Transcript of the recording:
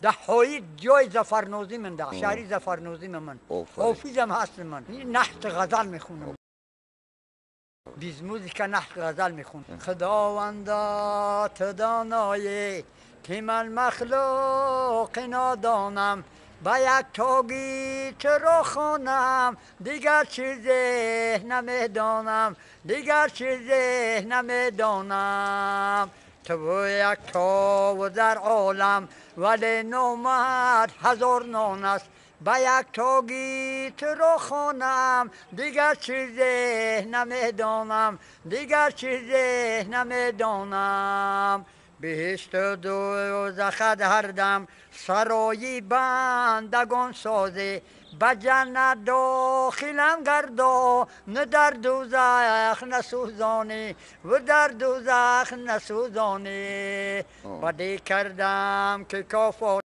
دهایی جای زفرنوزی من ده شعری زفرنوزی من حافظم هست من نحت غزل میخونم بیز موزیکا نحت غزل میخونم خداوندا تو دانایی که من مخلوق نادانم با یک تاگی تو رو خونم دیگر چیزی نمیدانم دیگر چیزی نمیدانم تو یک تا و در عالم ولی نومد هزار نان است با یک تاگی تو رو خونم دیگر چیزی نمیدانم دیگر چیزی نمیدانم بهشت و دوزخ هر دم سرایی بندگان سازی به جنت داخلم گردا نه در دوزخ نسوزانی و در دوزخ نسوزانی بدی کردم که کافر